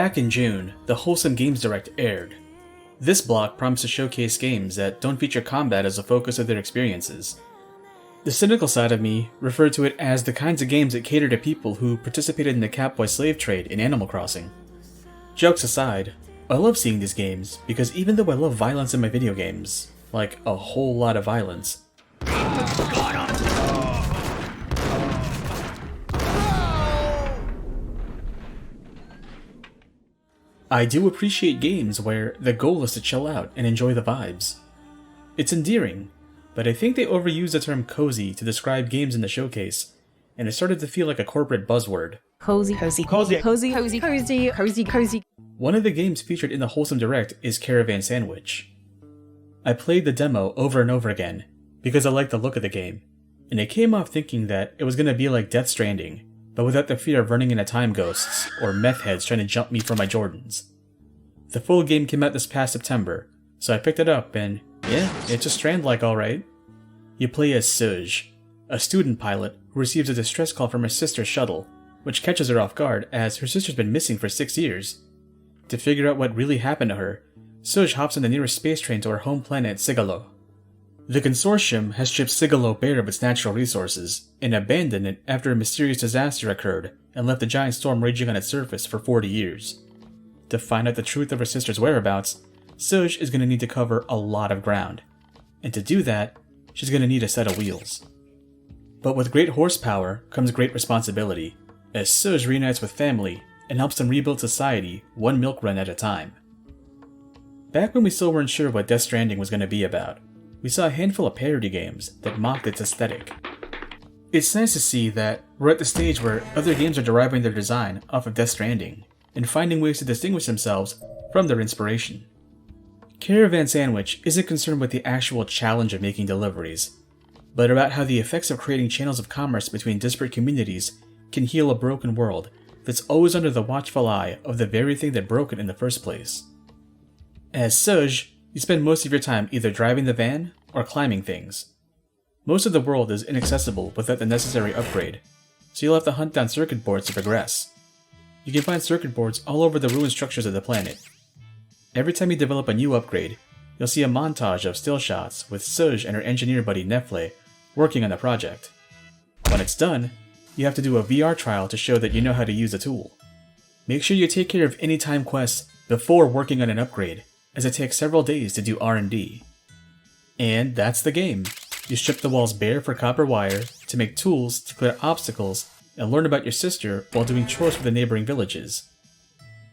Back in June, the Wholesome Games Direct aired. This block promised to showcase games that don't feature combat as the focus of their experiences. The cynical side of me referred to it as the kinds of games that cater to people who participated in the Catboy slave trade in Animal Crossing. Jokes aside, I love seeing these games because even though I love violence in my video games, like a whole lot of violence, I do appreciate games where the goal is to chill out and enjoy the vibes. It's endearing, but I think they overuse the term cozy to describe games in the showcase, and it started to feel like a corporate buzzword. Cozy. One of the games featured in the Wholesome Direct is Caravan Sandwitch. I played the demo over and over again because I liked the look of the game, and I came off thinking that it was going to be like Death Stranding, but without the fear of running into time ghosts or meth heads trying to jump me from my Jordans. The full game came out this past September, so I picked it up and yeah, it's a Strand-like alright. You play as Suj, a student pilot who receives a distress call from her sister's shuttle, which catches her off guard as her sister's been missing for 6 years. To figure out what really happened to her, Suj hops on the nearest space train to her home planet, Sigalo. The Consortium has stripped Sigalo bare of its natural resources and abandoned it after a mysterious disaster occurred and left a giant storm raging on its surface for 40 years. To find out the truth of her sister's whereabouts, Suj is going to need to cover a lot of ground. And to do that, she's going to need a set of wheels. But with great horsepower comes great responsibility, as Suj reunites with family and helps them rebuild society one milk run at a time. Back when we still weren't sure what Death Stranding was going to be about, we saw a handful of parody games that mocked its aesthetic. It's nice to see that we're at the stage where other games are deriving their design off of Death Stranding and finding ways to distinguish themselves from their inspiration. Caravan Sandwitch isn't concerned with the actual challenge of making deliveries, but about how the effects of creating channels of commerce between disparate communities can heal a broken world that's always under the watchful eye of the very thing that broke it in the first place. As Suj, you spend most of your time either driving the van or climbing things. Most of the world is inaccessible without the necessary upgrade, so you'll have to hunt down circuit boards to progress. You can find circuit boards all over the ruined structures of the planet. Every time you develop a new upgrade, you'll see a montage of still shots with Suj and her engineer buddy Nefle working on the project. When it's done, you have to do a VR trial to show that you know how to use the tool. Make sure you take care of any time quests before working on an upgrade, as it takes several days to do R&D. And that's the game. You strip the walls bare for copper wire to make tools to clear obstacles and learn about your sister while doing chores for the neighboring villages.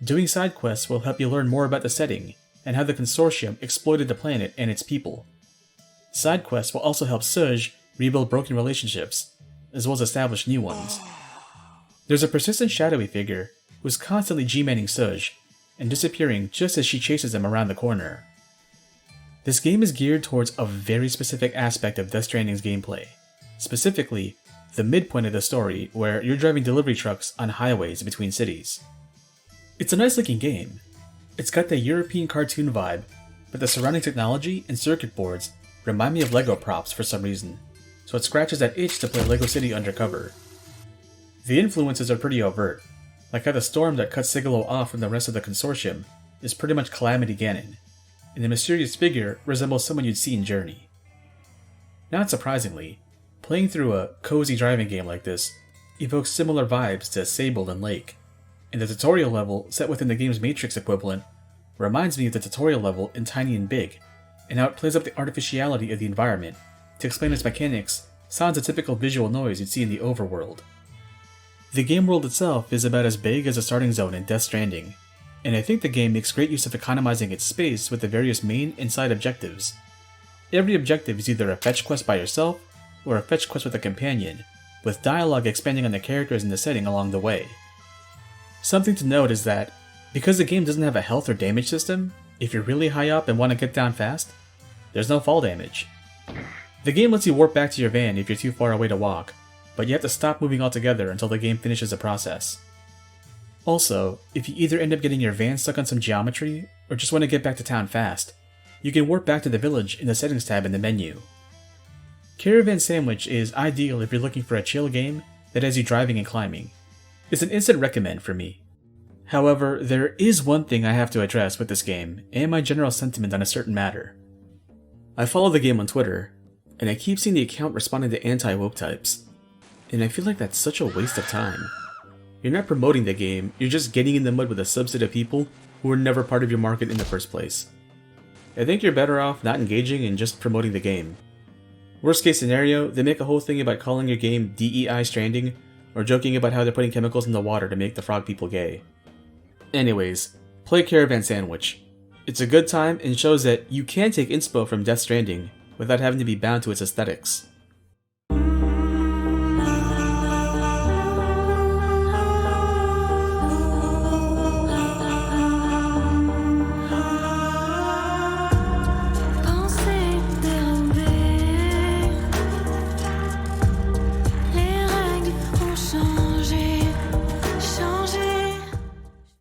Doing side quests will help you learn more about the setting and how the Consortium exploited the planet and its people. Side quests will also help Suj rebuild broken relationships, as well as establish new ones. There's a persistent shadowy figure who's constantly G-manning Suj and disappearing just as she chases him around the corner. This game is geared towards a very specific aspect of Death Stranding's gameplay, specifically the midpoint of the story where you're driving delivery trucks on highways between cities. It's a nice looking game. It's got the European cartoon vibe, but the surrounding technology and circuit boards remind me of Lego props for some reason, so it scratches that itch to play Lego City Undercover. The influences are pretty overt, like how the storm that cuts Sigalo off from the rest of the Consortium is pretty much Calamity Ganon, and the mysterious figure resembles someone you'd see in Journey. Not surprisingly, playing through a cozy driving game like this evokes similar vibes to Sable and Lake, and the tutorial level set within the game's Matrix equivalent reminds me of the tutorial level in Tiny and Big, and how it plays up the artificiality of the environment to explain its mechanics sans a typical visual noise you'd see in the overworld. The game world itself is about as big as the starting zone in Death Stranding, and I think the game makes great use of economizing its space with the various main and side objectives. Every objective is either a fetch quest by yourself or a fetch quest with a companion, with dialogue expanding on the characters and the setting along the way. Something to note is that, because the game doesn't have a health or damage system, if you're really high up and want to get down fast, there's no fall damage. The game lets you warp back to your van if you're too far away to walk, but you have to stop moving altogether until the game finishes the process. Also, if you either end up getting your van stuck on some geometry, or just want to get back to town fast, you can warp back to the village in the Settings tab in the menu. Caravan Sandwich is ideal if you're looking for a chill game that has you driving and climbing. It's an instant recommend for me. However, there is one thing I have to address with this game, and my general sentiment on a certain matter. I follow the game on Twitter, and I keep seeing the account responding to anti-woke types, and I feel like that's such a waste of time. You're not promoting the game, you're just getting in the mud with a subset of people who were never part of your market in the first place. I think you're better off not engaging and just promoting the game. Worst case scenario, they make a whole thing about calling your game DEI Stranding, or joking about how they're putting chemicals in the water to make the frog people gay. Anyways, play Caravan Sandwich. It's a good time and shows that you can take inspo from Death Stranding without having to be bound to its aesthetics.